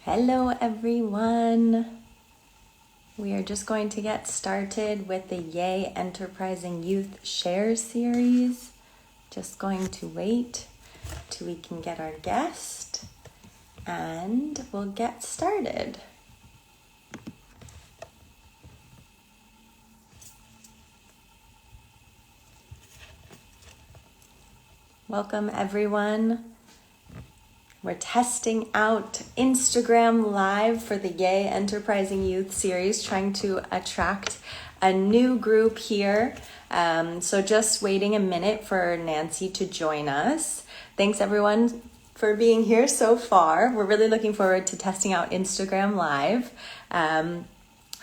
Hello, everyone. We are just going to get started with the Yay Enterprising Youth Share series. Just going to wait till we can get our guest and we'll get started. Welcome, everyone. We're testing out Instagram Live for the Yay Enterprising Youth series, trying to attract a new group here. So just waiting a minute for Nancy to join us. Thanks everyone for being here so far. We're really looking forward to testing out Instagram Live.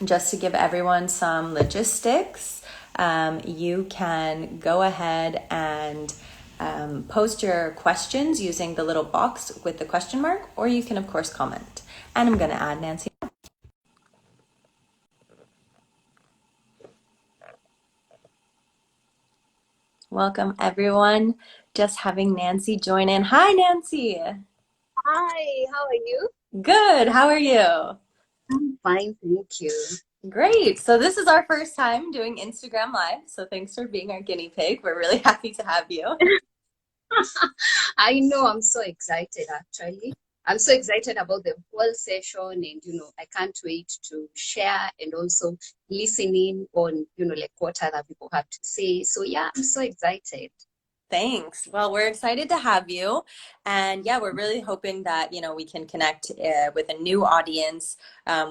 Just to give everyone some logistics, you can go ahead and post your questions using the little box with the question mark, or you can of course comment. And I'm going to add Nancy. Welcome everyone. Just having Nancy join in. Hi Nancy. Hi, how are you? Good. How are you? I'm fine, thank you. Great. So this is our first time doing Instagram Live. So thanks for being our guinea pig. We're really happy to have you. I know I'm so excited actually. I'm so excited about the whole session and I can't wait to share and also listening on, like what other people have to say. So yeah, I'm so excited. Thanks. Well, we're excited to have you. And yeah, we're really hoping that, we can connect with a new audience.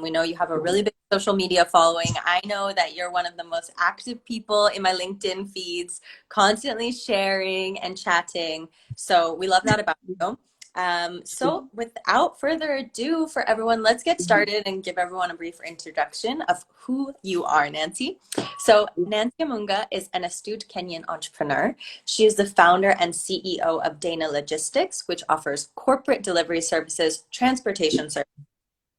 We know you have a really big social media following. I know that you're one of the most active people in my LinkedIn feeds, constantly sharing and chatting. So we love that about you. So without further ado, for everyone, let's get started and give everyone a brief introduction of who you are, Nancy. So Nancy Amunga is an astute Kenyan entrepreneur. She is the founder and CEO of Dana Logistics, which offers corporate delivery services, transportation services,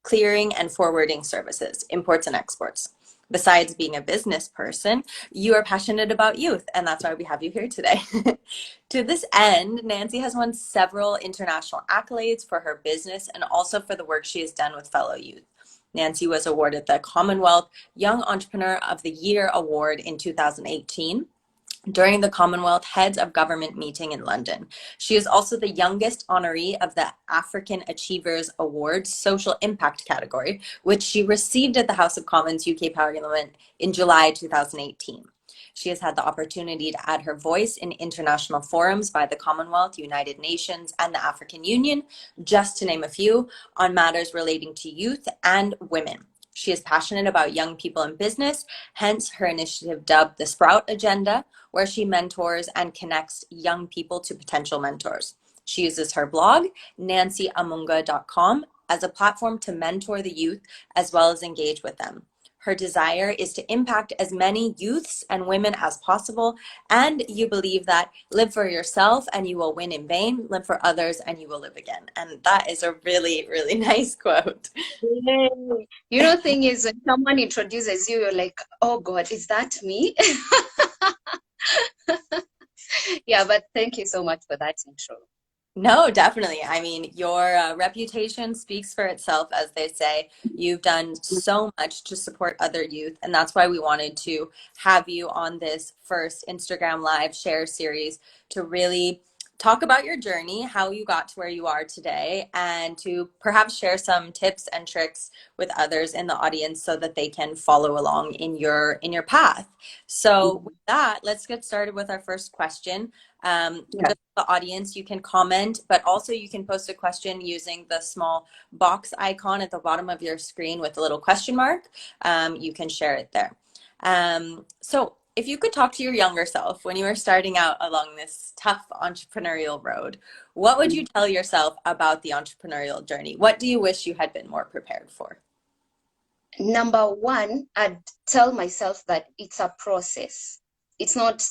clearing and forwarding services, imports and exports. Besides being a business person, you are passionate about youth, and that's why we have you here today. To this end, Nancy has won several international accolades for her business and also for the work she has done with fellow youth. Nancy was awarded the Commonwealth Young Entrepreneur of the Year Award in 2018 during the Commonwealth Heads of Government meeting in London. She is also the youngest honoree of the African Achievers Award Social Impact category, which she received at the House of Commons UK Parliament in July 2018. She has had the opportunity to add her voice in international forums by the Commonwealth, United Nations, and the African Union, just to name a few, on matters relating to youth and women. She is passionate about young people in business, hence her initiative dubbed the Sprout Agenda, where she mentors and connects young people to potential mentors. She uses her blog, nancyamunga.com, as a platform to mentor the youth as well as engage with them. Her desire is to impact as many youths and women as possible, and you believe that live for yourself and you will win in vain, live for others and you will live again. And that is a really, really nice quote. Yay. Thing is when someone introduces you, you're like, oh God, is that me? Yeah, but thank you so much for that intro. No, definitely. I mean, your reputation speaks for itself, as they say. You've done so much to support other youth, and that's why we wanted to have you on this first Instagram Live share series to really talk about your journey, how you got to where you are today, and to perhaps share some tips and tricks with others in the audience so that they can follow along in your path. So with that, let's get started with our first question. Yeah. Just the audience, you can comment, but also you can post a question using the small box icon at the bottom of your screen with a little question mark. You can share it there. So if you could talk to your younger self when you were starting out along this tough entrepreneurial road, what would you tell yourself about the entrepreneurial journey? What do you wish you had been more prepared for? Number one, I'd tell myself that it's a process. It's not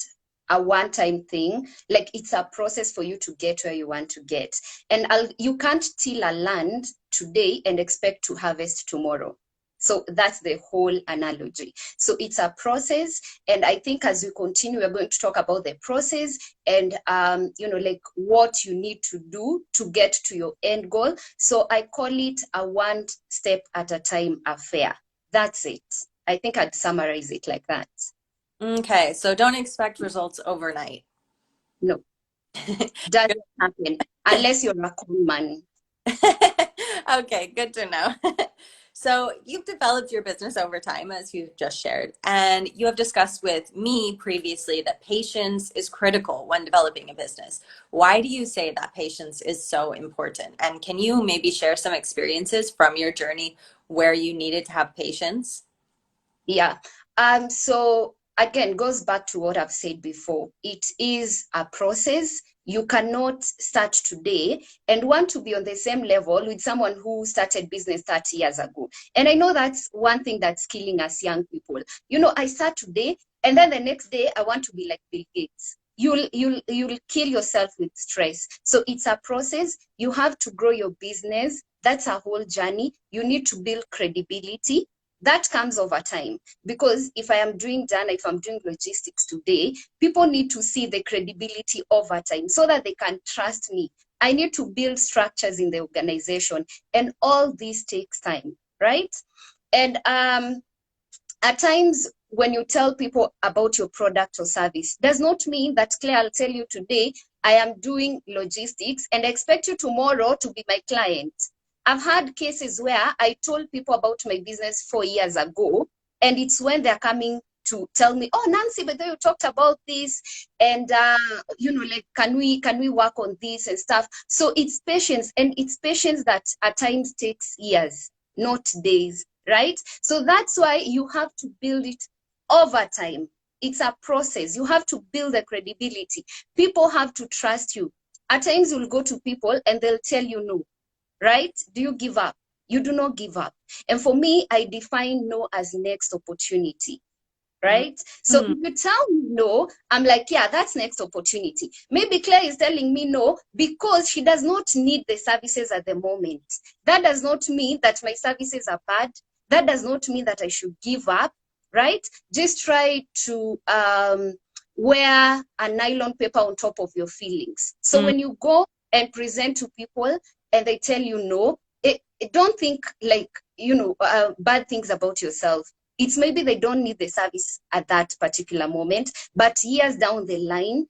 a one-time thing. Like it's a process for you to get where you want to get. And you can't till a land today and expect to harvest tomorrow. So that's the whole analogy. So it's a process. And I think as we continue, we're going to talk about the process and, like what you need to do to get to your end goal. So I call it a one step at a time affair. That's it. I think I'd summarize it like that. Okay, so don't expect results overnight. No, doesn't happen unless you're a con man. Okay, good to know. So you've developed your business over time, as you've just shared, and you have discussed with me previously that patience is critical when developing a business. Why do you say that patience is so important? And can you maybe share some experiences from your journey where you needed to have patience? Yeah. So again, goes back to what I've said before. It is a process. You cannot start today and want to be on the same level with someone who started business 30 years ago. And I know that's one thing that's killing us young people. I start today and then the next day I want to be like Bill Gates. You'll kill yourself with stress. So it's a process. You have to grow your business. That's a whole journey. You need to build credibility that comes over time, because if I'm doing logistics today, people need to see the credibility over time so that they can trust me. I need to build structures in the organization, and all this takes time, right? And at times when you tell people about your product or service, does not mean that, Claire, I'll tell you today I am doing logistics and expect you tomorrow to be my client. I've had cases where I told people about my business 4 years ago, and it's when they're coming to tell me, oh, Nancy, but you talked about this, and like, can we work on this and stuff. So it's patience, and it's patience that at times takes years, not days, right? So that's why you have to build it over time. It's a process. You have to build the credibility. People have to trust you. At times you'll go to people and they'll tell you no, right? Do you give up? You do not give up. And for me, I define no as next opportunity, right? So Mm-hmm. if you tell me no, I'm like, yeah, that's next opportunity. Maybe Claire is telling me no because she does not need the services at the moment. That does not mean that my services are bad. That does not mean that I should give up, right? Just try to wear a nylon paper on top of your feelings. So when you go and present to people and they tell you no, don't think like, bad things about yourself. It's maybe they don't need the service at that particular moment, but years down the line,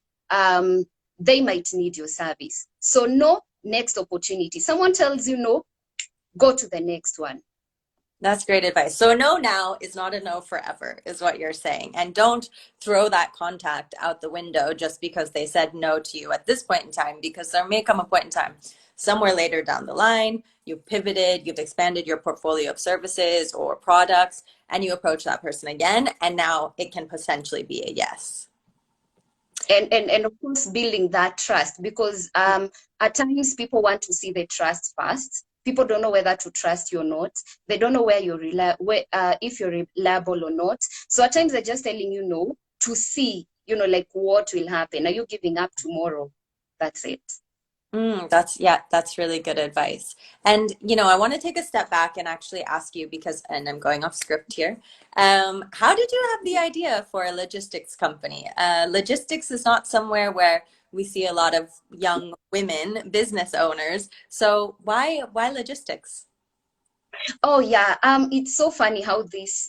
they might need your service. So no, next opportunity. Someone tells you no, go to the next one. That's great advice. So a no now is not a no forever, is what you're saying. And don't throw that contact out the window just because they said no to you at this point in time, because there may come a point in time somewhere later down the line, you've pivoted, you've expanded your portfolio of services or products, and you approach that person again, and now it can potentially be a yes. And of course building that trust, because at times people want to see the trust first. People don't know whether to trust you or not. They don't know where you're if you're reliable or not. So at times they're just telling you no to see, like what will happen. Are you giving up tomorrow? That's it. That's really good advice. And I want to take a step back and actually ask you because, and I'm going off script here. How did you have the idea for a logistics company? Logistics is not somewhere we see a lot of young women business owners. So why logistics? Oh yeah, it's so funny how this,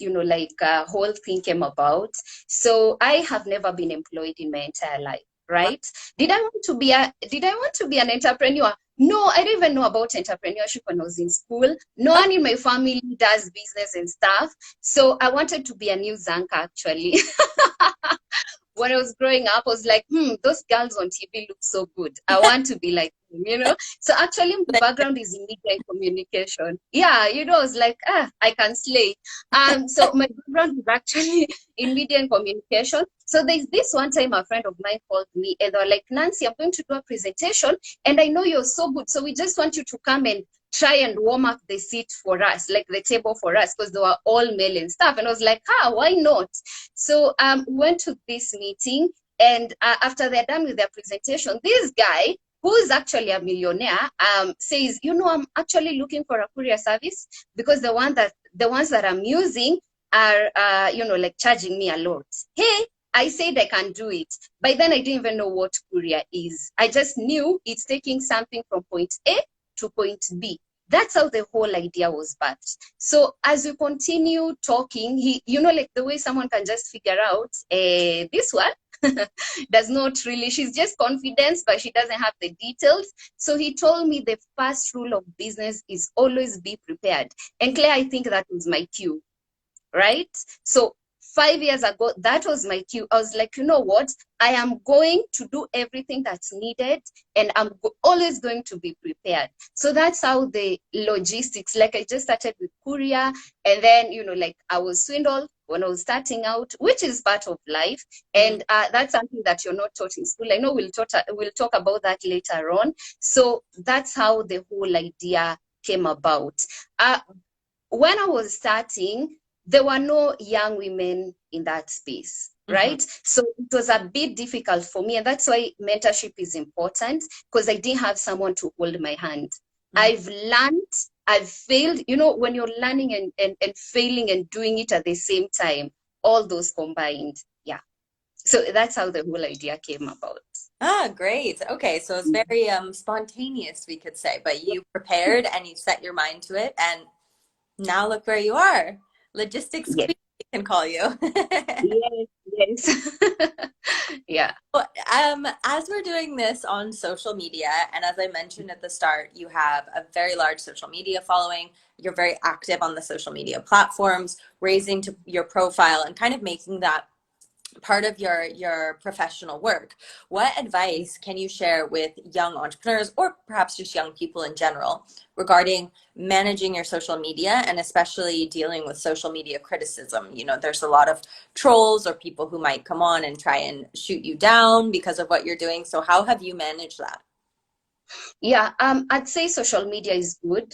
whole thing came about. So I have never been employed in my entire life, right? Did I want to be an entrepreneur? No, I didn't even know about entrepreneurship when I was in school. No one in my family does business and stuff. So I wanted to be a news anchor actually. When I was growing up, I was like, those girls on TV look so good. I want to be like them. So actually, my background is in media and communication. Yeah, I was like, I can slay. So my background is actually in media and communication. So there's this one time a friend of mine called me and they were like, Nancy, I'm going to do a presentation and I know you're so good. So we just want you to come and try and warm up the seat for us, like the table for us, because they were all male and stuff. And I was like, why not? So we went to this meeting, and after they're done with their presentation, this guy, who is actually a millionaire, says, I'm actually looking for a courier service because the one that the ones that I'm using are, like charging me a lot. Hey, I said I can do it. By then, I didn't even know what courier is. I just knew it's taking something from point A to point B. That's how the whole idea was birthed. So as we continue talking, like the way someone can just figure out this one does not really, she's just confident, but she doesn't have the details. So he told me the first rule of business is always be prepared. And Claire, I think that was my cue, right? So 5 years ago, that was my cue. I was like, you know what? I am going to do everything that's needed, and I'm always going to be prepared. So that's how the logistics, like I just started with courier, and then, like I was swindled when I was starting out, which is part of life. Mm. And that's something that you're not taught in school. I know we'll talk about that later on. So that's how the whole idea came about. When I was starting, there were no young women in that space, Mm-hmm. right? So it was a bit difficult for me. And that's why mentorship is important, because I didn't have someone to hold my hand. Mm. I've learned, I've failed. When you're learning and failing and doing it at the same time, all those combined. Yeah. So that's how the whole idea came about. Ah, great. Okay, so it's very spontaneous, we could say, but you prepared and you set your mind to it, and now look where you are. Logistics Yes, queen, we can call you. yes, yes. Yeah. Well, as we're doing this on social media, and as I mentioned at the start, you have a very large social media following. You're very active on the social media platforms, raising to your profile and kind of making that part of your professional work. What advice can you share with young entrepreneurs or perhaps just young people in general regarding managing your social media and especially dealing with social media criticism? There's a lot of trolls or people who might come on and try and shoot you down because of what you're doing. So how have you managed that? Yeah, I'd say social media is good,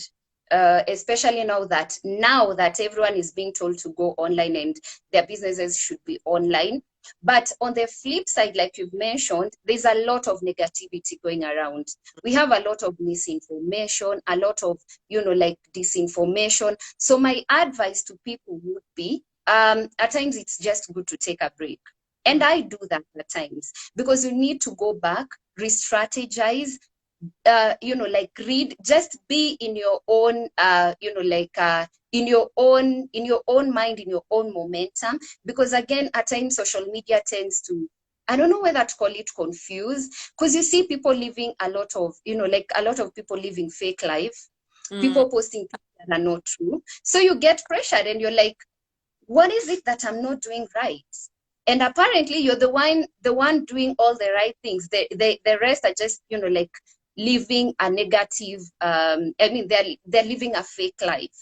especially now that everyone is being told to go online and their businesses should be online. But on the flip side, like you've mentioned, there's a lot of negativity going around. We have a lot of misinformation, a lot of, like disinformation. So my advice to people would be, at times it's just good to take a break. And Mm. I do that at times because you need to go back, re-strategize, like read, just be in your own, in your own mind, in your own momentum. Because again, at times social media tends to, I don't know whether to call it confuse, because you see people living a lot of people living fake life, Mm. people posting things that are not true. So you get pressured and you're like, what is it that I'm not doing right? And apparently you're the one doing all the right things. The rest are just, like living a negative, they're living a fake life.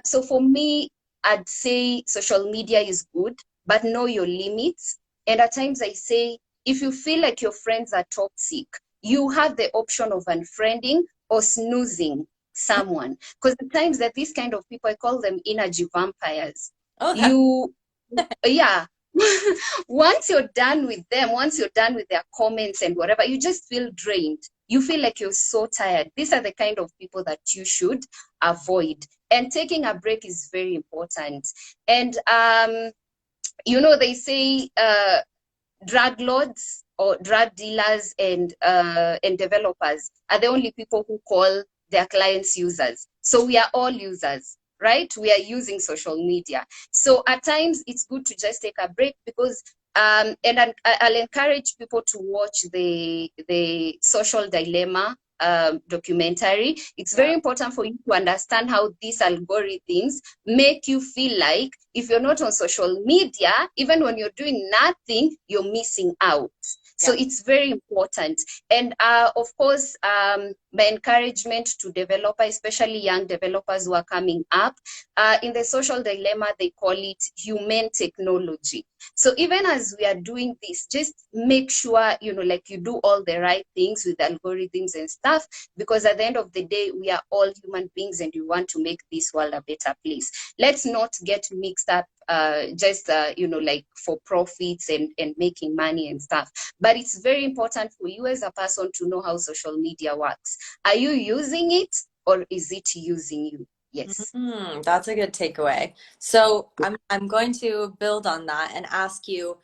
So for me, I'd say social media is good, but know your limits. And at times I say, if you feel like your friends are toxic, you have the option of unfriending or snoozing someone. Because at times that these kind of people, I call them energy vampires. Oh, that's You, yeah. Once you're done with them, once you're done with their comments and whatever, you just feel drained. You feel like you're so tired. These are the kind of people that you should avoid. And taking a break is very important. And they say drug lords or drug dealers and developers are the only people who call their clients users. So we are all users, right? We are using social media. So at times it's good to just take a break, because and I'll encourage people to watch the social dilemma documentary. It's very yeah. important for you to understand how these algorithms make you feel like if you're not on social media, even when you're doing nothing, you're missing out. So Yeah. it's very important. And of course, my encouragement to developers, especially young developers who are coming up, in the social dilemma, they call it human technology. So even as we are doing this, just make sure, like you do all the right things with algorithms and stuff, because at the end of the day, we are all human beings and we want to make this world a better place. Let's not get mixed up just like for profits and making money and stuff. But it's very important for you as a person to know how social media works. Are you using it or is it using you? Yes. That's a good takeaway. So I'm going to build on that and ask you,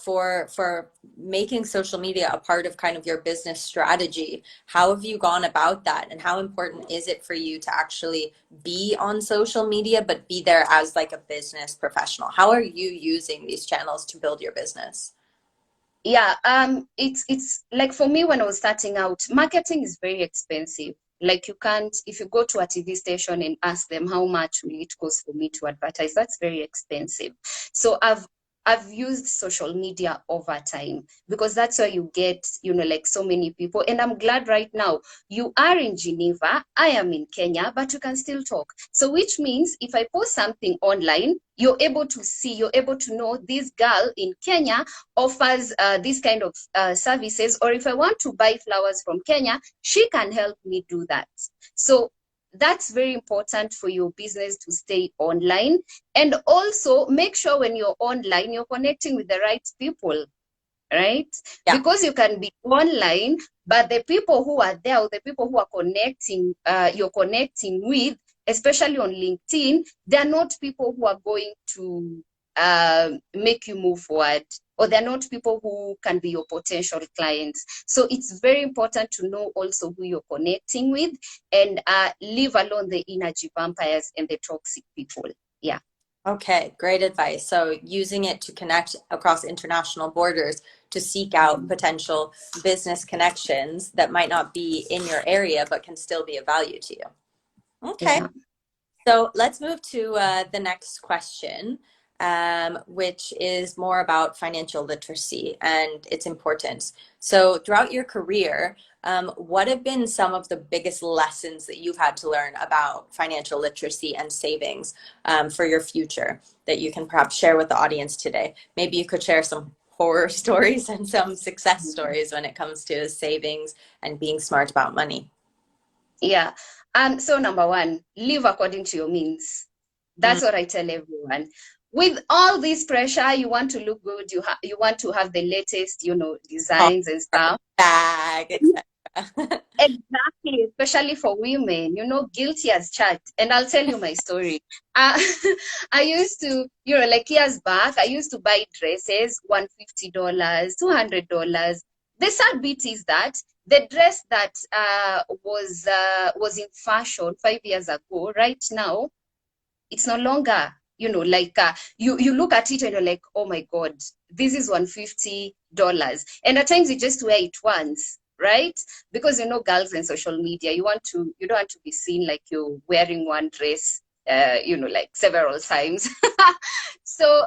for making social media a part of kind of your business strategy, how have you gone about that, and how important is it for you to actually be on social media but be there as like a business professional? How are you using these channels to build your business? Yeah, it's like for me when I was starting out, marketing is very expensive. Like you can't, if you go to a TV station and ask them how much will it cost for me to advertise, that's very expensive. So I've used social media over time because that's where you get, like so many people. And I'm glad right now you are in Geneva, I am in Kenya, but you can still talk. So which means if I post something online, you're able to see, you're able to know this girl in Kenya offers this kind of services, or if I want to buy flowers from Kenya, she can help me do that. So that's very important for your business to stay online. And also make sure when you're online, you're connecting with the right people, right? Yeah. Because you can be online, but the people who are there, or the people who are connecting, you're connecting with, especially on LinkedIn, they're not people who are going to make you move forward, or they're not people who can be your potential clients. So it's very important to know also who you're connecting with, and leave alone the energy vampires and the toxic people. Yeah. Okay, great advice. So using it to connect across international borders to seek out potential business connections that might not be in your area but can still be of value to you. Okay. Yeah. So let's move to the next question, which is more about financial literacy and its importance. So, throughout your career, what have been some of the biggest lessons that you've had to learn about financial literacy and savings for your future that you can perhaps share with the audience today? Maybe you could share some horror stories and some success stories when it comes to savings and being smart about money. Yeah. So number one, live according to your means. Mm. That's what I tell everyone. With all this pressure, you want to look good, you want to have the latest, Oh, designs and stuff. bag, etc. Exactly, especially for women, guilty as charged. And I'll tell you my story. Uh, I used to, like years back, I used to buy dresses, $150, $200. The sad bit is that the dress that was in fashion 5 years ago, right now, it's no longer, like you look at it and you're like, oh my God, this is $150. And at times you just wear it once, right? Because girls and social media, you don't want to be seen like you're wearing one dress like several times. So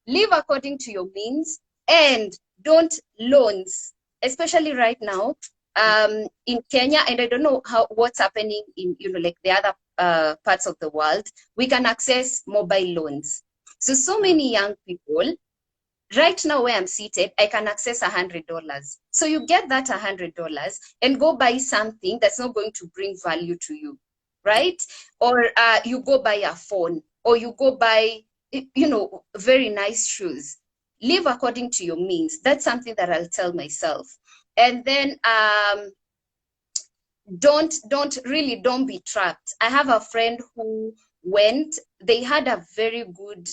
live according to your means, and don't loans, especially right now in Kenya. And I don't know what's happening in like the other parts of the world. We can access mobile loans. So many young people, right now where I'm seated, I can access $100. So you get that $100 and go buy something that's not going to bring value to you, right? Or you go buy a phone, or you go buy, very nice shoes. Live according to your means. That's something that I'll tell myself. And then don't be trapped. I have a friend who they had a very good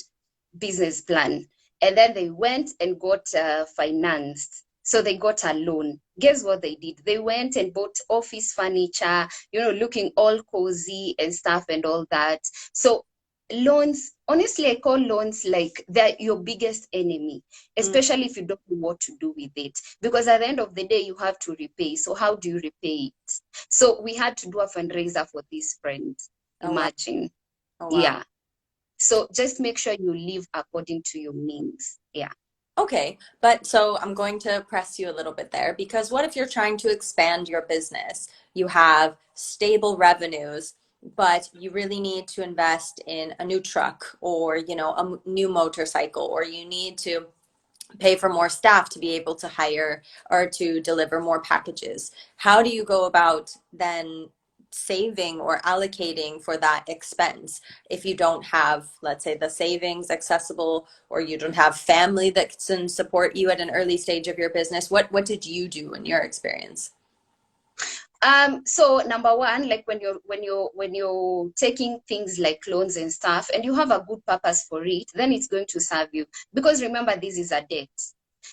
business plan, and then they went and got financed. So they got a loan. Guess what they did? They went and bought office furniture, looking all cozy and stuff and all that. So loans, honestly, I call loans like they're your biggest enemy, Mm. especially if you don't know what to do with it. Because at the end of the day, you have to repay. So how do you repay it? So we had to do a fundraiser for this friend. Oh wow. Imagine. Oh wow. Yeah. So just make sure you live according to your means. Yeah. Okay, but so I'm going to press you a little bit there because what if you're trying to expand your business? You have stable revenues, but you really need to invest in a new truck or, a new motorcycle, or you need to pay for more staff to be able to hire or to deliver more packages. How do you go about then saving or allocating for that expense if you don't have, let's say, the savings accessible, or you don't have family that can support you at an early stage of your business? What did you do in your experience? So number one, like when you're taking things like loans and stuff, and you have a good purpose for it, then it's going to serve you. Because remember, this is a debt.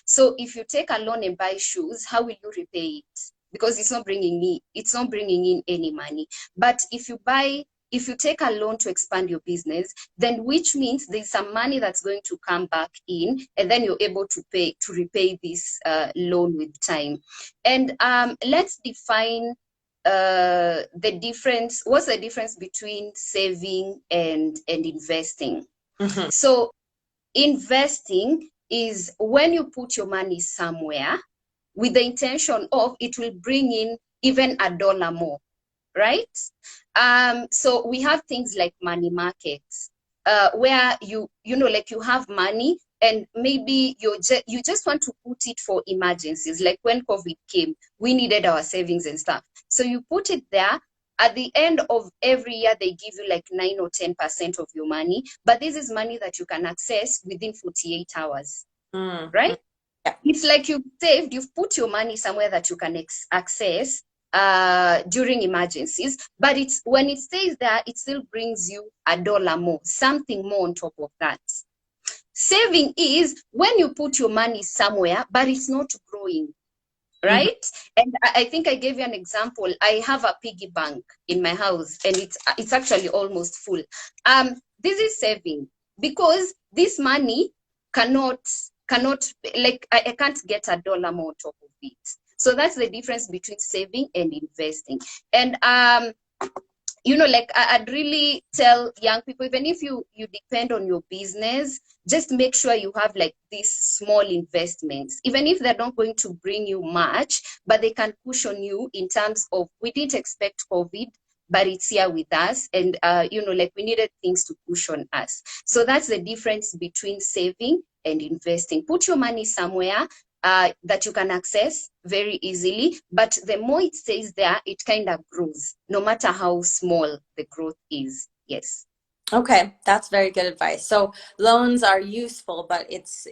So if you take a loan and buy shoes, how will you repay it? Because it's not bringing in any money. But if you take a loan to expand your business, then which means there's some money that's going to come back in, and then you're able to repay this loan with time. And let's define the difference. What's the difference between saving and investing? Hmm. So investing is when you put your money somewhere with the intention of it will bring in even a dollar more, right? So we have things like money markets, where like you have money, and maybe you just want to put it for emergencies. Like when COVID came, we needed our savings and stuff. So you put it there. At the end of every year, they give you like 9 or 10% of your money, but this is money that you can access within 48 hours, Mm-hmm. right? Yeah. It's like you've put your money somewhere that you can access during emergencies, but it's when it stays there, it still brings you a dollar more, something more on top of that. Saving is when you put your money somewhere, but it's not growing, Hmm. right? And I think I gave you an example. I have a piggy bank in my house, and it's actually almost full. This is saving because this money cannot cannot like I can't get a dollar more on top of it. So that's the difference between saving and investing. And like I'd really tell young people, even if you depend on your business, just make sure you have like these small investments, even if they're not going to bring you much, but they can push on you in terms of, we didn't expect COVID, but it's here with us, and like we needed things to push on us. So that's the difference between saving and investing. Put your money somewhere that you can access very easily. But the more it stays there, it kind of grows, no matter how small the growth is. Yes. Okay, that's very good advice. So loans are useful, but it's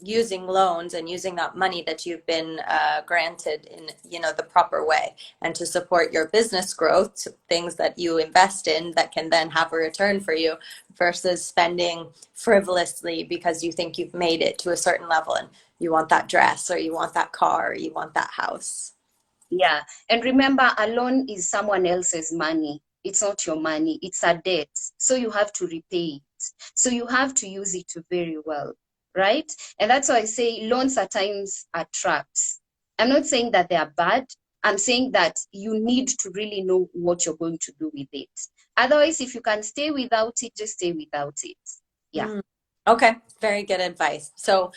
using loans and using that money that you've been granted in, the proper way, and to support your business growth, things that you invest in that can then have a return for you, versus spending frivolously because you think you've made it to a certain level and you want that dress or you want that car or you want that house. Yeah. And remember, a loan is someone else's money. It's not your money. It's a debt. So you have to repay it. So you have to use it very well, right? And that's why I say loans at times are traps. I'm not saying that they are bad. I'm saying that you need to really know what you're going to do with it. Otherwise, if you can stay without it, just stay without it. Yeah. Mm. Okay, very good advice. So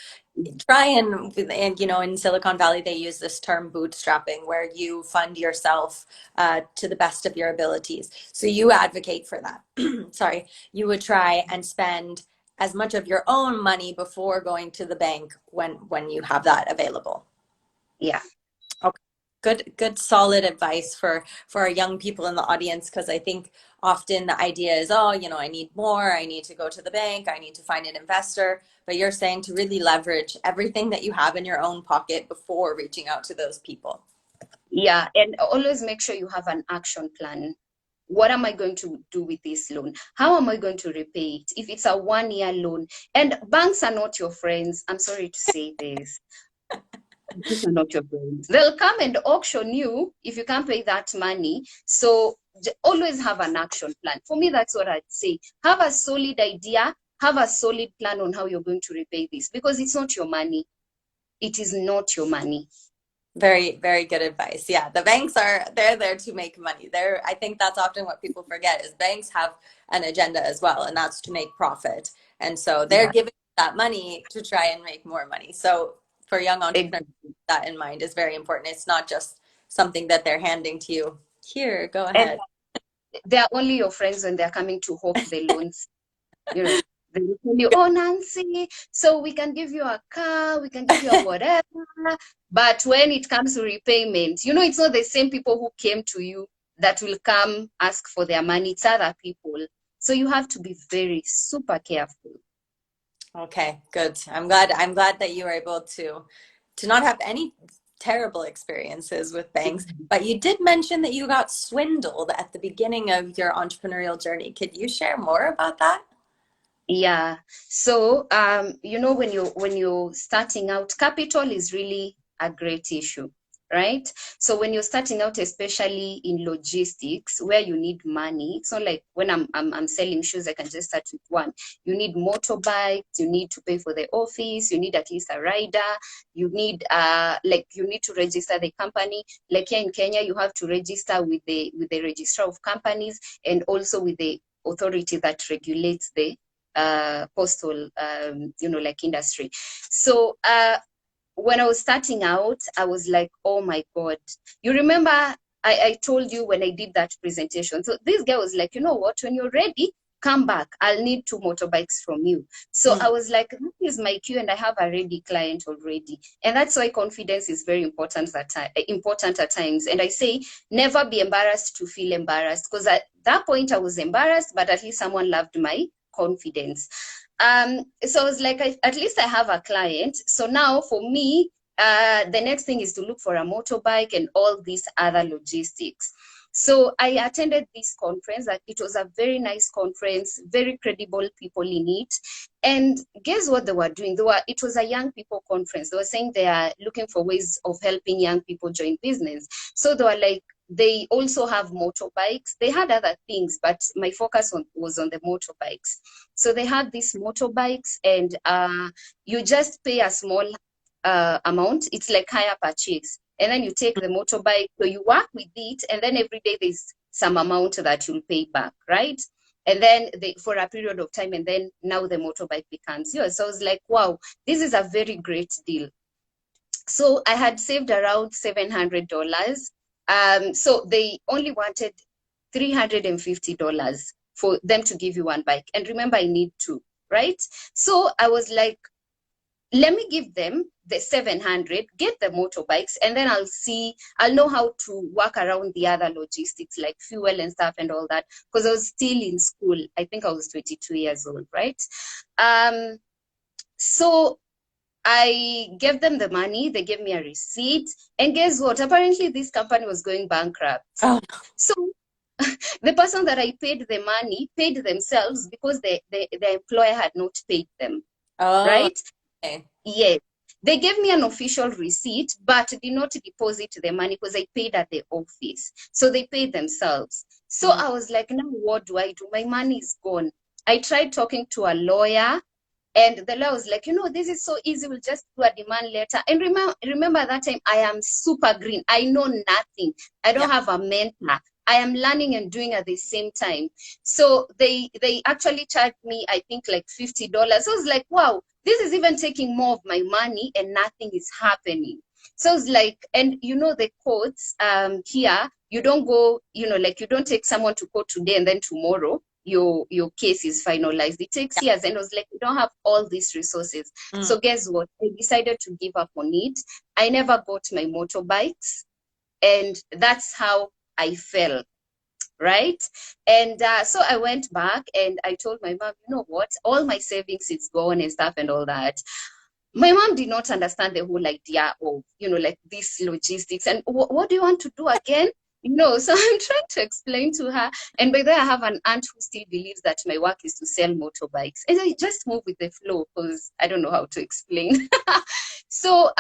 try and in Silicon Valley they use this term bootstrapping, where you fund yourself to the best of your abilities. So you advocate for that. Sorry, you would try and spend as much of your own money before going to the bank when you have that available. Yeah. Okay. Good, solid advice for our young people in the audience, because I think often the idea is, oh, I need more, I need to go to the bank, I need to find an investor. But you're saying to really leverage everything that you have in your own pocket before reaching out to those people. Yeah. And always make sure you have an action plan. What am I going to do with this loan? How am I going to repay it? If it's a 1 year loan, and banks are not your friends, I'm sorry to say this. Banks are not your friends. They'll come and auction you if you can't pay that money. So always have an action plan. For me, that's what I'd say. Have a solid idea, have a solid plan on how you're going to repay this, because it's not your money. It is not your money. Very, very good advice. Yeah, the banks they're there to make money. I think that's often what people forget, is banks have an agenda as well, and that's to make profit. And so they're Yeah, giving that money to try and make more money. So for young entrepreneurs, exactly. that in mind is very important. It's not just something that they're handing to you. Here, go And ahead. they're only your friends when they're coming to hawk the loans. You know, they will tell you, oh, Nancy, so we can give you a car, we can give you a whatever. But when it comes to repayment, it's not the same people who came to you that will come ask for their money. It's other people. So you have to be very super careful. Okay, good. I'm glad that you were able to not have any terrible experiences with banks, but you did mention that you got swindled at the beginning of your entrepreneurial journey. Could you share more about that? Yeah. So, when you're starting out, capital is really a great issue, right? So when you're starting out, especially in logistics, where you need money, it's not like when I'm selling shoes, I can just start with one. You need motorbikes, you need to pay for the office, you need at least a rider, you need to register the company. Like here in Kenya, you have to register with the registrar of companies and also with the authority that regulates the postal like industry. So when I was starting out, I was like, oh my God. You remember I told you when I did that presentation. So this guy was like, you know what, when you're ready, come back. I'll need 2 motorbikes from you. So I Mm. was like, this is my queue and I have a ready client already. And that's why confidence is very important at times. And I say, never be embarrassed to feel embarrassed. Because at that point I was embarrassed, but at least someone loved my confidence. So I was like, at least I have a client. So now for me, the next thing is to look for a motorbike and all these other logistics. So I attended this conference. It was a very nice conference, very credible people in it. And guess what they were doing? It was a young people conference. They were saying they are looking for ways of helping young people join business. So they were like, they also have motorbikes. They had other things, but my focus was on the motorbikes. So they have these motorbikes, and you just pay a small amount. It's like hire purchase, and then you take the motorbike. So you work with it, and then every day there's some amount that you'll pay back, right? And then for a period of time, and then now the motorbike becomes yours. So I was like, wow, this is a very great deal. So I had saved around $700. So they only wanted $350 for them to give you one bike. And remember, I need two, right? So I was like, let me give them the 700, get the motorbikes, and then I'll know how to work around the other logistics like fuel and stuff and all that. Because I was still in school. I think I was 22 years old, right? So I gave them the money, they gave me a receipt, and guess what? Apparently, this company was going bankrupt. Oh, So the person that I paid the money paid themselves because the employer had not paid them, oh, right? okay. Yes. They gave me an official receipt, but did not deposit the money because I paid at the office. So they paid themselves. So Mm. I was like, now what do I do? My money is gone. I tried talking to a lawyer. And the law was like, this is so easy. We'll just do a demand letter. And remember that time I am super green. I know nothing. I Yeah. don't have a mentor. I am learning and doing at the same time. So they actually charged me, I think, like $50. So I was like, wow, this is even taking more of my money and nothing is happening. So it's like, and the courts here, you don't go, like you don't take someone to court today and then tomorrow your case is finalized. It takes years. And I was like, we don't have all these resources. Mm. So guess what? I decided to give up on it. I never got my motorbikes. And that's how I fell, right? And so I went back and I told my mom, you know what? All my savings is gone and stuff and all that. My mom did not understand the whole idea of, like this logistics and what do you want to do again? So I'm trying to explain to her. And by the way, I have an aunt who still believes that my work is to sell motorbikes. And I just move with the flow because I don't know how to explain. So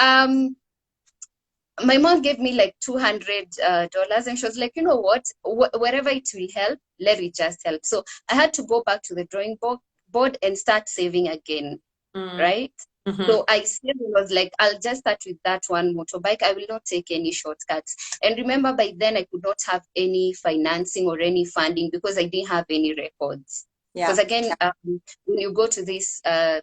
my mom gave me like $200 and she was like, you know what, wherever it will help, let it just help. So I had to go back to the drawing board and start saving again, Mm. right? Mhm. So I still was like, I'll just start with that one motorbike. I will not take any shortcuts. And remember, by then I could not have any financing or any funding because I didn't have any records. Yeah. Because again, when you go to these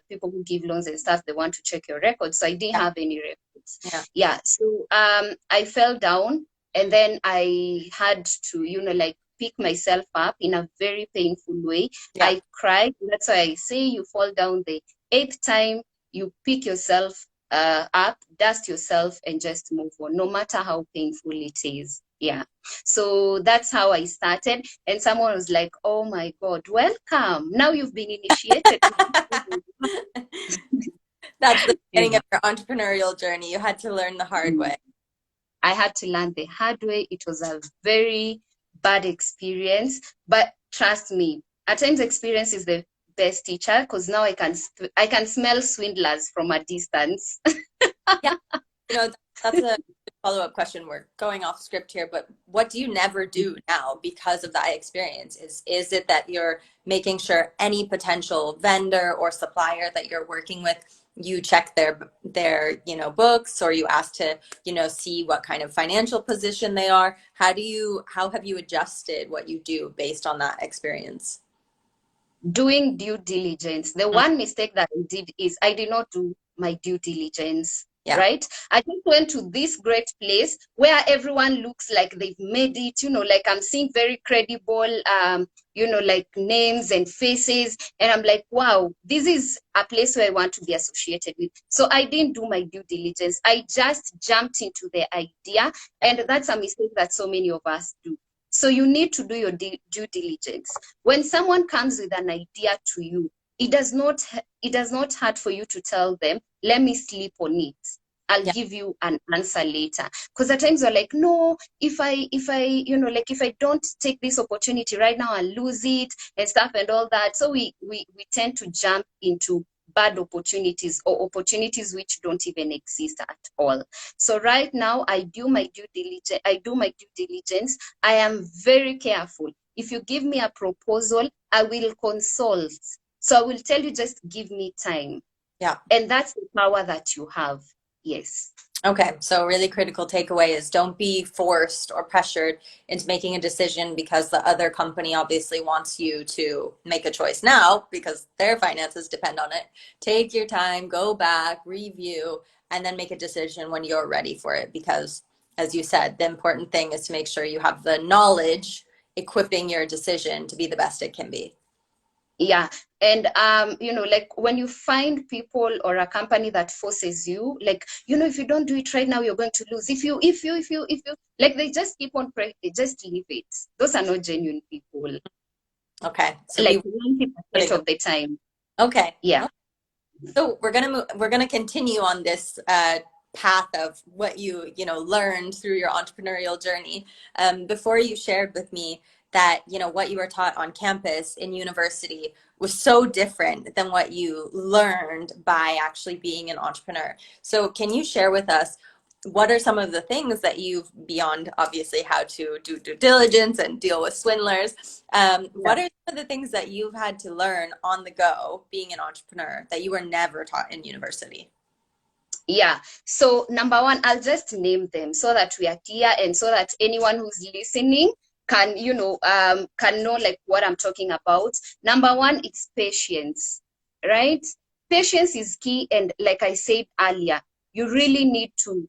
people who give loans and stuff, they want to check your records. So I didn't Yeah. have any records. Yeah. Yeah. So I fell down and then I had to, like pick myself up in a very painful way. Yeah. I cried. That's why I say you fall down the eighth time, you pick yourself up, dust yourself, and just move on, no matter how painful it is. Yeah. So that's how I started. And someone was like, oh my God, welcome. Now you've been initiated. That's the beginning Yeah. of your entrepreneurial journey. You had to learn the hard way. I had to learn the hard way. It was a very bad experience, but trust me, at times experience is the best teacher because now I can smell swindlers from a distance. Yeah, that's a follow-up question. We're going off script here, but what do you never do now because of that experience? Is it that you're making sure any potential vendor or supplier that you're working with, you check their books, or you ask to, see what kind of financial position they are? How have you adjusted what you do based on that experience? Doing due diligence. The Mm, one mistake that I did is I did not do my due diligence, yeah, right? I just went to this great place where everyone looks like they've made it, like I'm seeing very credible, like names and faces. And I'm like, wow, this is a place where I want to be associated with. So I didn't do my due diligence. I just jumped into the idea. yeah, And that's a mistake that so many of us do. So you need to do your due diligence. When someone comes with an idea to you, it does not hurt for you to tell them, let me sleep on it. I'll yeah, give you an answer later. Because at times you're like, no, if I don't take this opportunity right now, I'll lose it and stuff and all that. So we tend to jump into bad opportunities or opportunities which don't even exist at all. So right now I do my due diligence. I am very careful. If you give me a proposal, I will consult. So I will tell you, just give me time. yeah. And that's the power that you have. Yes. Okay, so really critical takeaway is don't be forced or pressured into making a decision because the other company obviously wants you to make a choice now because their finances depend on it. Take your time, go back, review, and then make a decision when you're ready for it because, as you said, the important thing is to make sure you have the knowledge equipping your decision to be the best it can be. Yeah. And like when you find people or a company that forces you, like, if you don't do it right now, you're going to lose. If you like, they just keep on pressing, just leave it. Those are not genuine people. Okay, so Like be 90% putting them. of the time. Okay. Yeah. So we're gonna continue on this path of what you learned through your entrepreneurial journey. Before you shared with me that what you were taught on campus in university was so different than what you learned by actually being an entrepreneur. So can you share with us what are some of the things that you've, beyond obviously how to do due diligence and deal with swindlers, Yeah. what are some of the things that you've had to learn on the go being an entrepreneur that you were never taught in university? Yeah. So number one, I'll just name them so that we are clear and so that anyone who's listening can know like what I'm talking about. Number one, it's patience, right? Patience is key. And like I said earlier, you really need to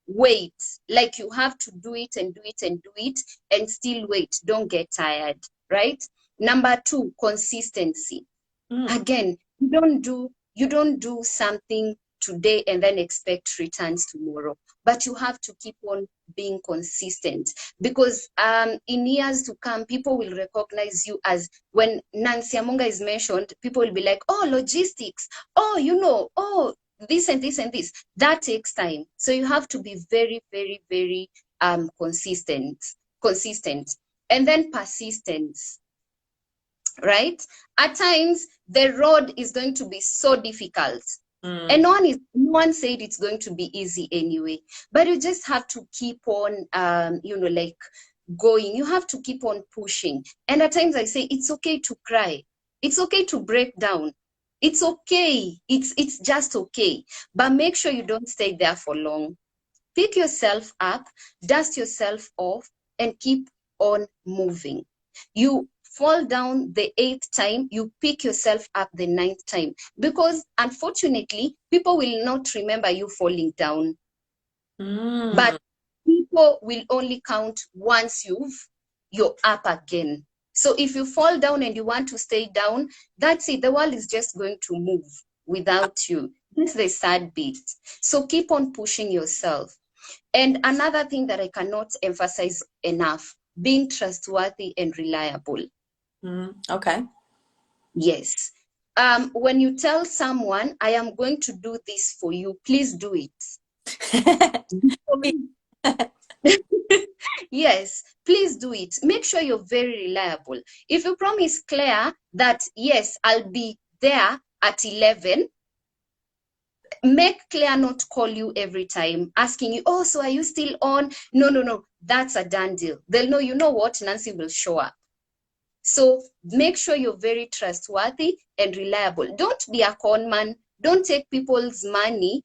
wait. Like you have to do it and do it and do it and still wait. Don't get tired, right? Number two, consistency. Mm, Again, you don't do something today and then expect returns tomorrow, but you have to keep on being consistent because in years to come people will recognize you. As when Nancy Amunga is mentioned, people will be like, oh, logistics, oh, oh, this and this and this. That takes time, so you have to be very, very, very consistent, and then persistence, right? At times, the road is going to be so difficult. And mm, no one said it's going to be easy anyway. But you just have to keep on, like going. You have to keep on pushing. And at times I say it's okay to cry. It's okay to break down. It's okay. It's just okay. But make sure you don't stay there for long. Pick yourself up, dust yourself off, and keep on moving. You fall down the eighth time, you pick yourself up the ninth time. Because unfortunately, people will not remember you falling down, but mm. people will only count once you're up again. So if you fall down and you want to stay down, that's it. The world is just going to move without you. That's the sad bit. So keep on pushing yourself. And another thing that I cannot emphasize enough, being trustworthy and reliable. Mm, okay. Yes. When you tell someone, I am going to do this for you, please do it. Yes, please do it. Make sure you're very reliable. If you promise Claire that, yes, I'll be there at 11, make Claire not call you every time asking you, oh, so are you still on? No, no, no. That's a done deal. They'll know, you know what? Nancy will show up. So make sure you're very trustworthy and reliable. Don't be a con man. Don't take people's money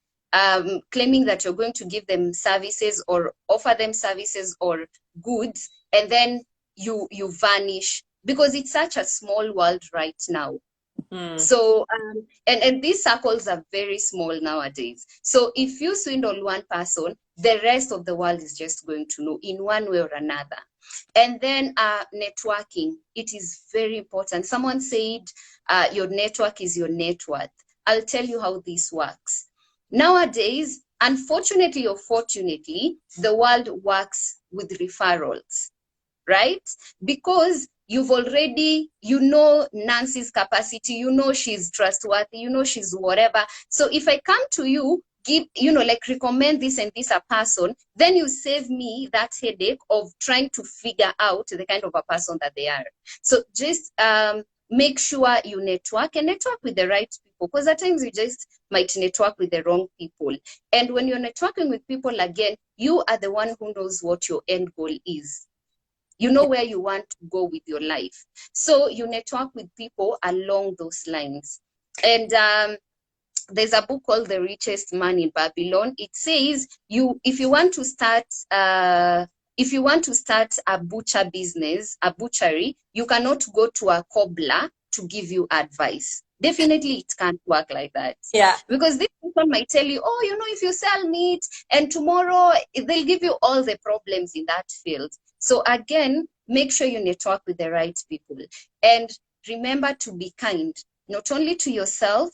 claiming that you're going to give them services or offer them services or goods, and then you vanish, because it's such a small world right now. Mm. So, and these circles are very small nowadays. So if you swindle one person, the rest of the world is just going to know in one way or another. And then networking, it is very important. Someone said your network is your net worth. I'll tell you how this works. Nowadays, unfortunately or fortunately, the world works with referrals, right? Because you've already, you know Nancy's capacity, you know she's trustworthy, you know she's whatever. So if I come to you, give, you know, like recommend this and this a person, then you save me that headache of trying to figure out the kind of a person that they are. So just make sure you network and network with the right people, because at times you just might network with the wrong people. And when you're networking with people, again, you are the one who knows what your end goal is. You know where you want to go with your life. So you network with people along those lines. And there's a book called The Richest Man in Babylon. It says if you want to start a butcher business, a butchery, you cannot go to a cobbler to give you advice. Definitely it can't work like that. Yeah. Because this person might tell you, oh, you know, if you sell meat and tomorrow they'll give you all the problems in that field. So again, make sure you network with the right people. And remember to be kind, not only to yourself,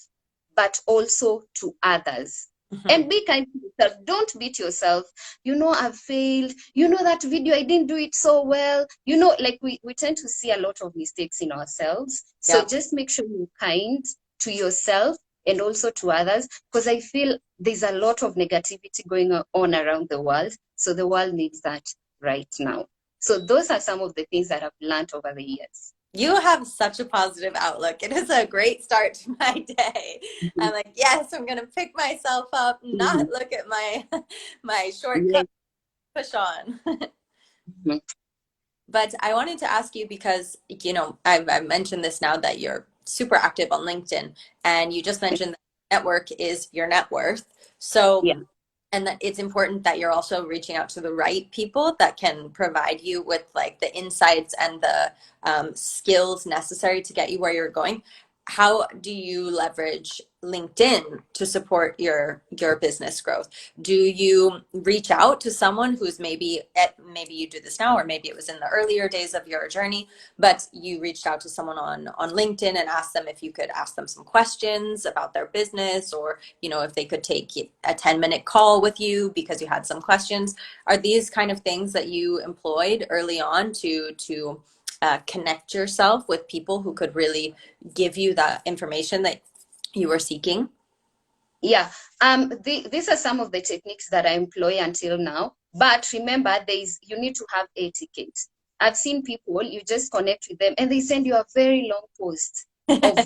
but also to others. Mhm. And be kind to yourself. Don't beat yourself. You know, I've failed. You know, that video, I didn't do it so well. You know, like we tend to see a lot of mistakes in ourselves. So Yeah. just make sure you're kind to yourself and also to others, because I feel there's a lot of negativity going on around the world. So the world needs that right now. So those are some of the things that I've learned over the years. You have such a positive outlook. It is a great start to my day. I'm Mhm. like, yes, I'm gonna pick myself up, not Mhm. look at my my shortcut, Yes. push on. Mhm. But I wanted to ask you because, I've mentioned this now that you're super active on LinkedIn, and you just mentioned that network is your net worth. So Yeah. and that it's important that you're also reaching out to the right people that can provide you with like the insights and the skills necessary to get you where you're going. How do you leverage LinkedIn to support your business growth? Do you reach out to someone who's maybe you do this now, or maybe it was in the earlier days of your journey, but you reached out to someone on LinkedIn and asked them if you could ask them some questions about their business, or if they could take a 10-minute call with you because you had some questions? Are these kind of things that you employed early on to connect yourself with people who could really give you that information that you were seeking? Yeah. These are some of the techniques that I employ until now. But remember, you need to have etiquette. I've seen people, you just connect with them and they send you a very long post of,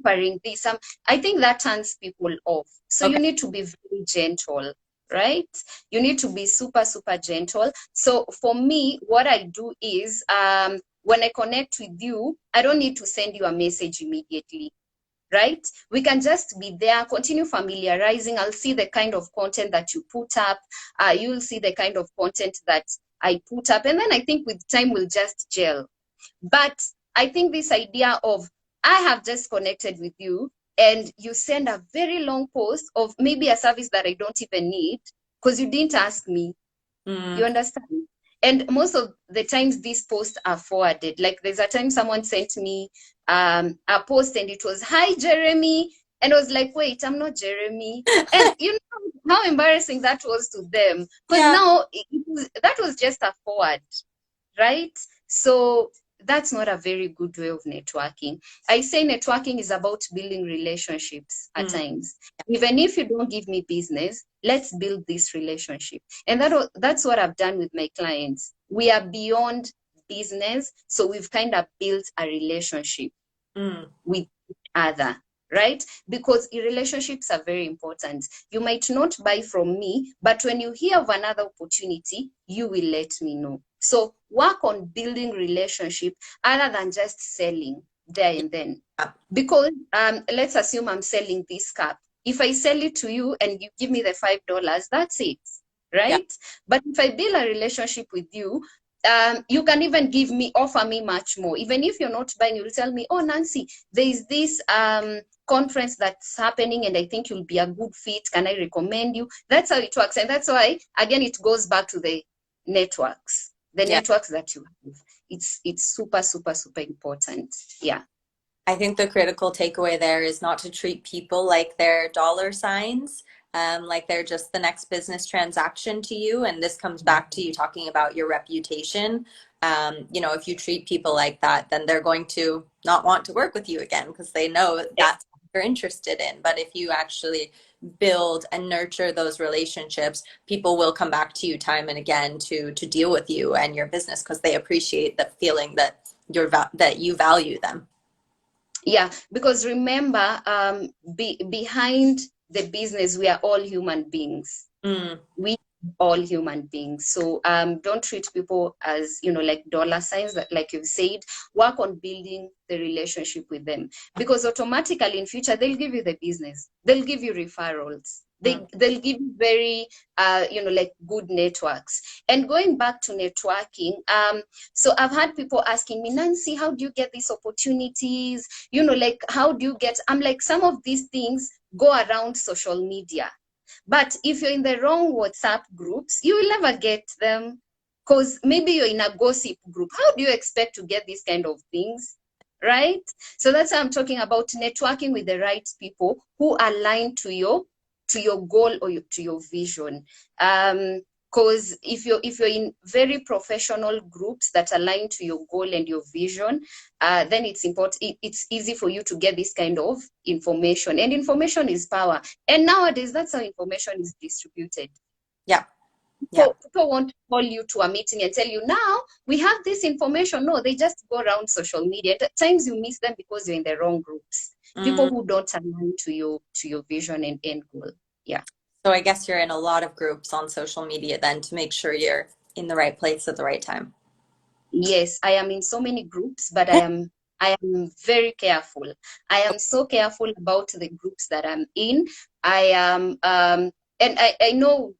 offering this. I think that turns people off. So you Okay. need to be very gentle, right? You need to be super, super gentle. So for me, what I do is when I connect with you, I don't need to send you a message immediately, right? We can just be there, continue familiarizing. I'll see the kind of content that you put up. You'll see the kind of content that I put up. And then I think with time we'll just gel. But I think this idea of, I have just connected with you and you send a very long post of maybe a service that I don't even need because you didn't ask me. You Mm, understand? And most of the times these posts are forwarded. Like there's a time someone sent me a post and it was, "Hi, Jeremy." And I was like, wait, I'm not Jeremy. And you know how embarrassing that was to them. Because yeah. now that was just a forward, right? So that's not a very good way of networking. I say networking is about building relationships at Mm, times. Even if you don't give me business, let's build this relationship. And that's what I've done with my clients. We are beyond business, so we've kind of built a relationship mm, with each other, right? Because relationships are very important. You might not buy from me, but when you hear of another opportunity, you will let me know. So work on building relationship other than just selling there and then. yeah, Because let's assume I'm selling this cup. If I sell it to you and you give me the $5, that's it, yeah, right? But if I build a relationship with you, you can even offer me much more. Even if you're not buying, you'll tell me, oh, Nancy, there is this conference that's happening and I think you'll be a good fit. Can I recommend you? That's how it works. And that's why, again, it goes back to the yeah. networks that you have. It's super, super, super important. Yeah. I think the critical takeaway there is not to treat people like they're dollar signs, like they're just the next business transaction to you. And this comes back to you talking about your reputation. If you treat people like that, then they're going to not want to work with you again because they know that's what you're interested in. But if you actually build and nurture those relationships, people will come back to you time and again to deal with you and your business because they appreciate the feeling that that you value them. Yeah, because remember, behind the business, we are all human beings. Mm, We all human beings. So don't treat people as, like dollar signs, like you've said. Work on building the relationship with them. Because automatically in future, they'll give you the business. They'll give you referrals. mm. They'll give you very, like good networks. And going back to networking, so I've had people asking me, Nancy, how do you get these opportunities? Like how do you get, I'm like, some of these things go around social media. But if you're in the wrong WhatsApp groups, you will never get them because maybe you're in a gossip group. How do you expect to get these kind of things? Right? So that's why I'm talking about networking with the right people who align to your goal or to your vision. Because if you're in very professional groups that align to your goal and your vision, then it's important. It's easy for you to get this kind of information, and information is power. And nowadays, that's how information is distributed. Yeah, yeah. People won't call you to a meeting and tell you, now we have this information. No, they just go around social media. At times you miss them because you're in the wrong groups. People Mm. who don't align to your vision and end goal. Yeah. So I guess you're in a lot of groups on social media then to make sure you're in the right place at the right time. Yes, I am in so many groups, but I am very careful. I am so careful about the groups that I'm in. I am and I know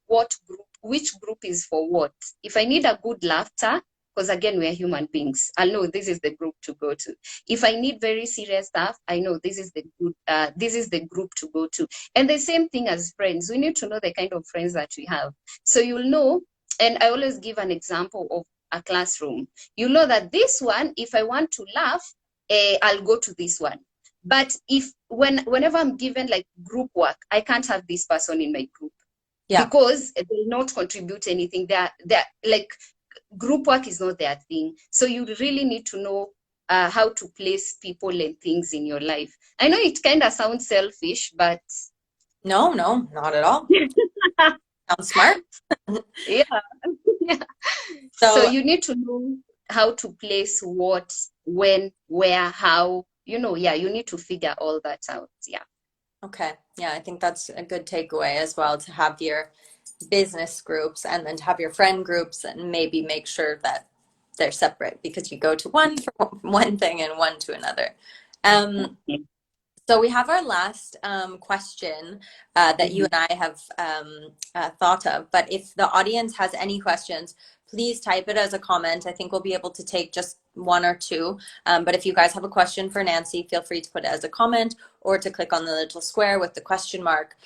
which group is for what. If I need a good laughter, because again we are human beings, I'll know this is the group to go to. If I need very serious stuff, I know this is the group to go to. And the same thing as friends. We need to know the kind of friends that we have. So you'll know, and I always give an example of a classroom. You know that this one, if I want to laugh, I'll go to this one. But whenever I'm given like group work, I can't have this person in my group Yeah. because they'll not contribute anything. They're like, group work is not their thing. So you really need to know how to place people and things in your life. I know it kind of sounds selfish, but No, no, not at all. Sounds smart. yeah. Yeah. So So, you need to know how to place what, when, where, how, yeah, you need to figure all that out. Yeah. okay. Yeah, I think that's a good takeaway as well to have your business groups and then to have your friend groups and maybe make sure that they're separate because you go to one for one thing and one to another. Um, So we have our last question that you Mhm. and I have thought of. But if the audience has any questions, please type it as a comment. I think we'll be able to take just one or two. But if you guys have a question for Nancy, feel free to put it as a comment or to click on the little square with the question mark.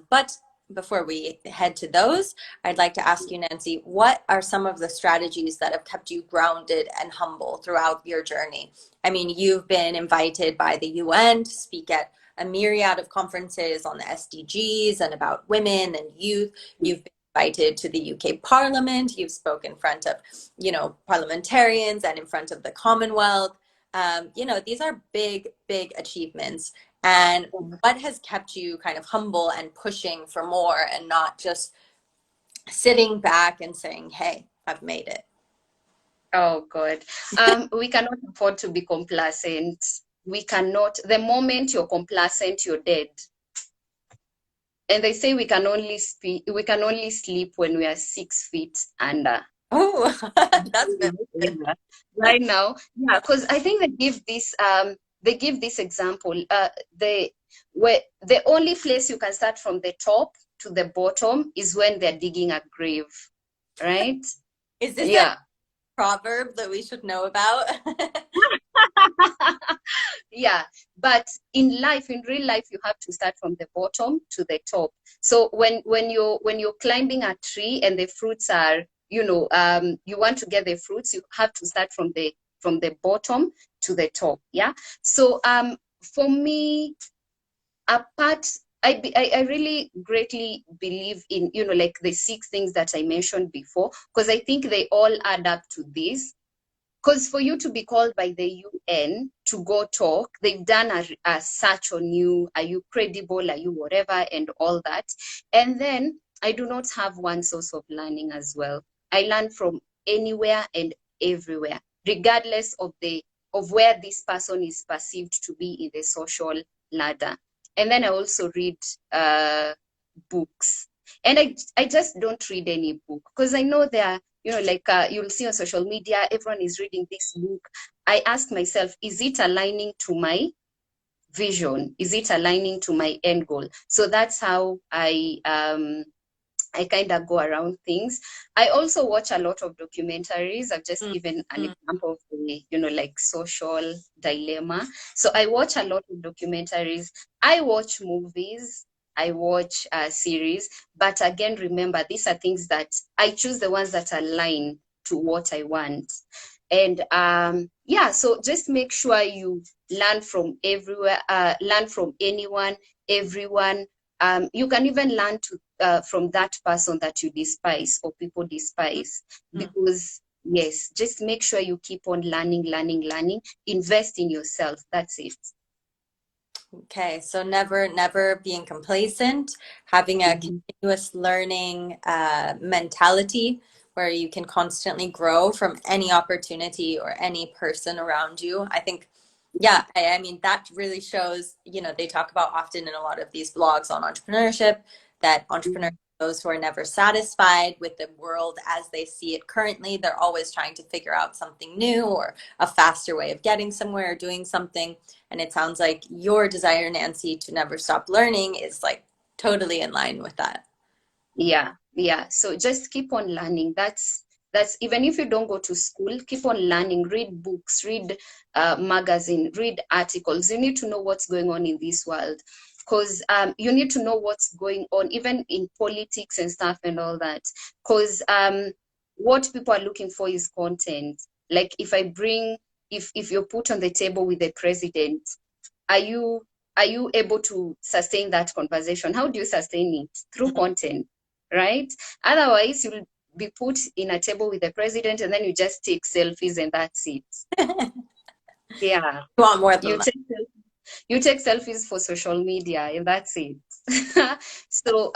But before we head to those, I'd like to ask you, Nancy, what are some of the strategies that have kept you grounded and humble throughout your journey? I mean, you've been invited by the UN to speak at a myriad of conferences on the SDGs and about women and youth. You've been invited to the UK Parliament. You've spoken in front of, parliamentarians and in front of the Commonwealth. These are big, big achievements. And what has kept you kind of humble and pushing for more and not just sitting back and saying, hey, I've made it? Oh God. We cannot afford to be complacent. We cannot. The moment you're complacent, you're dead. And they say we can only sleep when we are 6 feet under. Oh, that's good. Right now. Yeah, because I think they give this example. The only place you can start from the top to the bottom is when they're digging a grave, right? Is this a Yeah. proverb that we should know about? Yeah, but in life, in real life, you have to start from the bottom to the top. So when you're climbing a tree and the fruits are, you want to get the fruits, you have to start from the bottom to the top. Yeah. So for me, apart, I really greatly believe in, like the 6 things that I mentioned before, because I think they all add up to this. Because for you to be called by the UN to go talk, they've done a search on you. Are you credible? Are you whatever? And all that. And then I do not have one source of learning as well. I learn from anywhere and everywhere, regardless of where this person is perceived to be in the social ladder. And then I also read books. And I just don't read any book because I know there are, like you'll see on social media, everyone is reading this book. I ask myself, is it aligning to my vision? Is it aligning to my end goal? So that's how I kind of go around things. I also watch a lot of documentaries. I've just given an Mm-hmm. example of the, like social dilemma. So I watch a lot of documentaries. I watch movies. I watch series. But again, remember, these are things that I choose the ones that align to what I want. And yeah, so just make sure you learn from everywhere, learn from anyone, everyone. You can even learn from that person that you despise or people despise. Because, yes, just make sure you keep on learning, invest in yourself. That's it. Okay, so never being complacent, having a Mhm. continuous learning mentality where you can constantly grow from any opportunity or any person around you. I think, yeah, I mean, that really shows, they talk about often in a lot of these blogs on entrepreneurship that entrepreneurs, those who are never satisfied with the world as they see it currently, they're always trying to figure out something new or a faster way of getting somewhere or doing something. And it sounds like your desire, Nancy, to never stop learning is like totally in line with that. Yeah. So just keep on learning. That's even if you don't go to school, keep on learning. Read books, read magazine, read articles. You need to know what's going on in this world, because you need to know what's going on even in politics and stuff and all that. Because what people are looking for is content. Like if you're put on the table with the president, are you able to sustain that conversation? How do you sustain it? Through content, right? Otherwise, you'll be put in a table with the president and then you just take selfies and that's it. Yeah. You want more than You that. take you take selfies for social media and that's it. So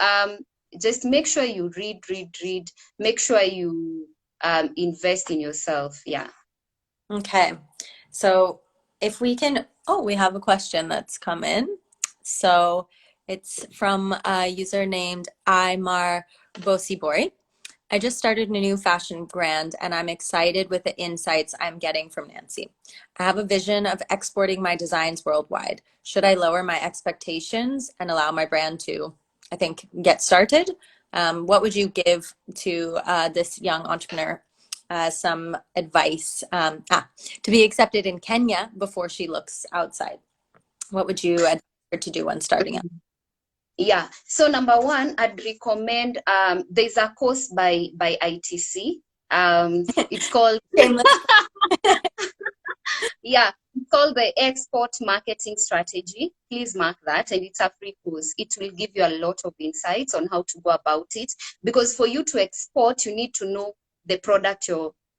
just make sure you read. Make sure you invest in yourself. Yeah. Okay. So if we can, oh, we have a question that's come in. So it's from a user named Aymar Bosibori. I just started a new fashion brand and I'm excited with the insights I'm getting from Nancy. I have a vision of exporting my designs worldwide. Should I lower my expectations and allow my brand to, I think, get started? What would you give to this young entrepreneur? Some advice to be accepted in Kenya before she looks outside. What would you advise her to do when starting out? Yeah. So number one, I'd recommend there's a course by ITC. It's called Shameless. Yeah, it's called the export marketing strategy. Please mark that, and it's a free course. It will give you a lot of insights on how to go about it. Because for you to export, you need to know the product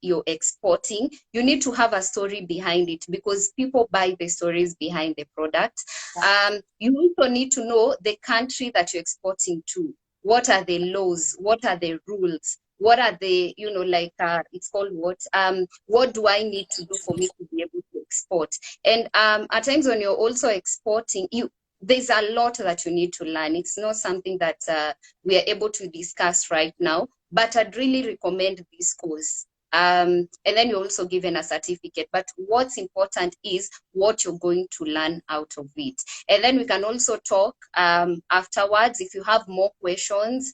you're exporting. You need to have a story behind it because people buy the stories behind the product. You also need to know the country that you're exporting to. What are the laws? What are the rules? What are the, like it's called what do I need to do for me to be able to export? And at times when you're also exporting, there's a lot that you need to learn. It's not something that we are able to discuss right now, but I'd really recommend this course. And then you're also given a certificate. But what's important is what you're going to learn out of it. And then we can also talk afterwards if you have more questions.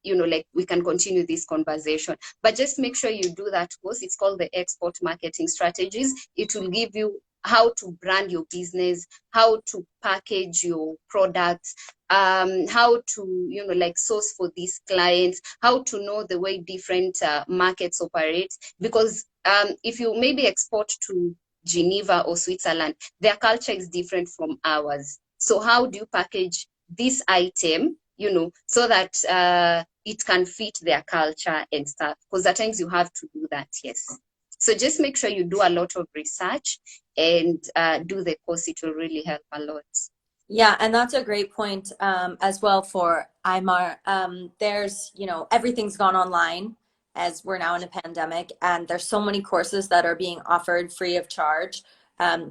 Like we can continue this conversation. But just make sure you do that course. It's called the Export Marketing Strategies. It will give you how to brand your business, how to package your products, how to, like source for these clients, how to know the way different markets operate. Because if you maybe export to Geneva or Switzerland, their culture is different from ours. So how do you package this item, so that it can fit their culture and stuff? Because at times you have to do that, yes. So just make sure you do a lot of research and do the course. It will really help a lot. Yeah, and that's a great point as well for IMAR. There's, everything's gone online as we're now in a pandemic, and there's so many courses that are being offered free of charge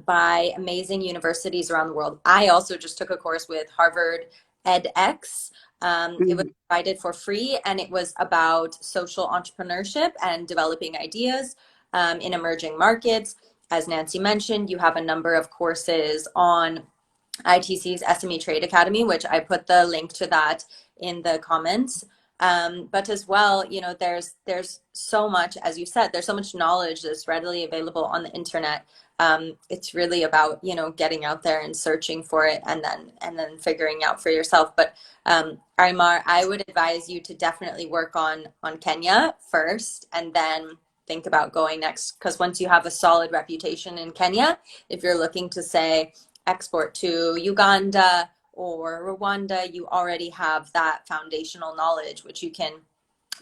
by amazing universities around the world. I also just took a course with Harvard edX. It was Mhm. provided for free, and it was about social entrepreneurship and developing ideas in emerging markets. As Nancy mentioned, you have a number of courses on ITC's SME Trade Academy, which I put the link to that in the comments. But as well, there's so much, as you said, there's so much knowledge that's readily available on the internet. It's really about, getting out there and searching for it and then figuring out for yourself. But Aymar, I would advise you to definitely work on Kenya first and then think about going next. Because once you have a solid reputation in Kenya, if you're looking to say export to Uganda or Rwanda, you already have that foundational knowledge which you can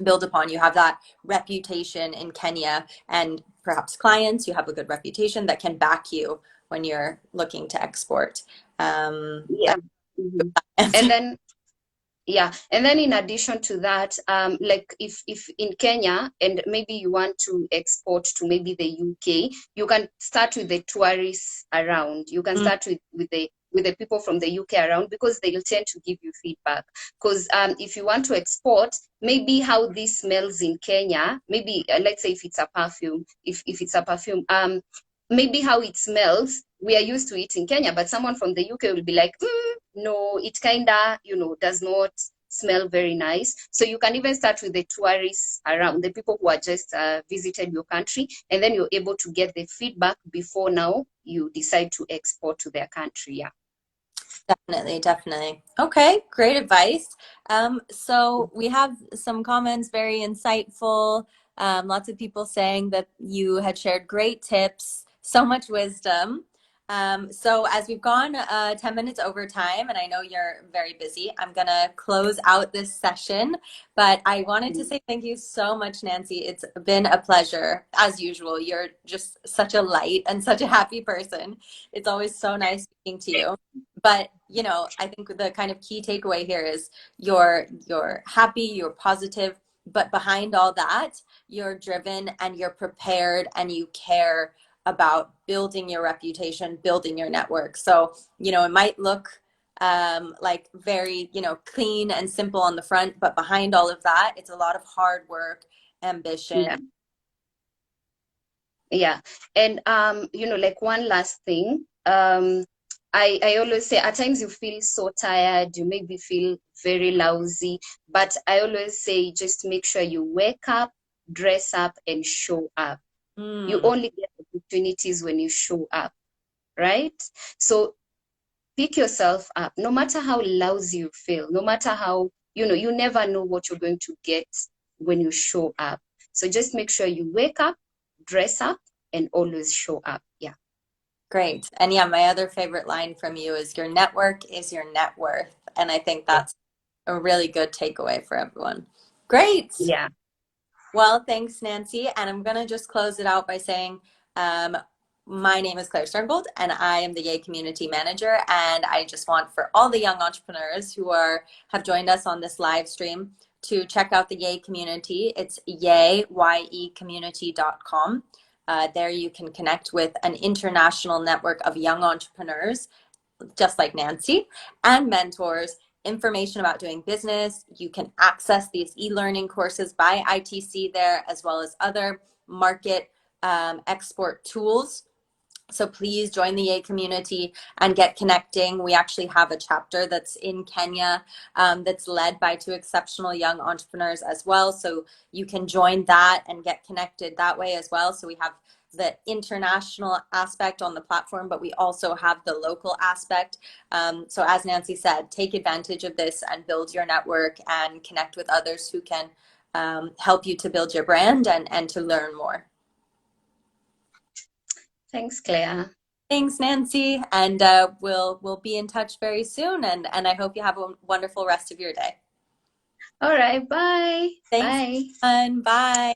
build upon. You have that reputation in Kenya and perhaps clients, you have a good reputation that can back you when you're looking to export. Yeah. Mhm. And Answer. then Yeah, and then in addition to that, like if in Kenya and maybe you want to export to maybe the UK, you can start with the tourists around. You can start with the people from the UK around because they'll tend to give you feedback. Because if you want to export, maybe how this smells in Kenya, maybe let's say if it's a perfume, if it's a perfume, maybe how it smells, we are used to it in Kenya, but someone from the UK will be like, no, it kinda, does not smell very nice. So you can even start with the tourists around, the people who are just visited your country, and then you're able to get the feedback before now you decide to export to their country. Yeah. Definitely, definitely. Okay, great advice. So we have some comments, very insightful. Lots of people saying that you had shared great tips, so much wisdom. So as we've gone 10 minutes over time, and I know you're very busy, I'm gonna close out this session. But I wanted to say thank you so much, Nancy. It's been a pleasure, as usual. You're just such a light and such a happy person. It's always so nice speaking to you. But I think the kind of key takeaway here is you're happy, you're positive, but behind all that, you're driven and you're prepared and you care about building your reputation, building your network. So, it might look like very, clean and simple on the front, but behind all of that, it's a lot of hard work, Yeah. ambition. Yeah. And like one last thing, I always say at times you feel so tired, you maybe feel very lousy, but I always say just make sure you wake up, dress up, and show up. You Mm, only get opportunities when you show up, right? So pick yourself up, no matter how lousy you feel, no matter how, you never know what you're going to get when you show up. So just make sure you wake up, dress up, and always show up. Yeah. Great. And yeah, my other favorite line from you is your network is your net worth. And I think Yeah. that's a really good takeaway for everyone. Great. Yeah. Well, thanks, Nancy. And I'm going to just close it out by saying, um, my name is Claire Sterngold, and I am the Yay Community Manager. And I just want for all the young entrepreneurs who have joined us on this live stream to check out the Yay community. It's yayecommunity.com. There you can connect with an international network of young entrepreneurs just like Nancy, and mentors, information about doing business. You can access these e-learning courses by ITC there, as well as other market export tools. So please join the Yay community and get connecting. We actually have a chapter that's in Kenya that's led by two exceptional young entrepreneurs as well. So you can join that and get connected that way as well. So we have the international aspect on the platform, but we also have the local aspect. So as Nancy said, take advantage of this and build your network and connect with others who can help you to build your brand and to learn more. Thanks, Claire. Thanks, Nancy, and we'll be in touch very soon. And I hope you have a wonderful rest of your day. All right. Bye. Thanks, Bye. everyone. Bye.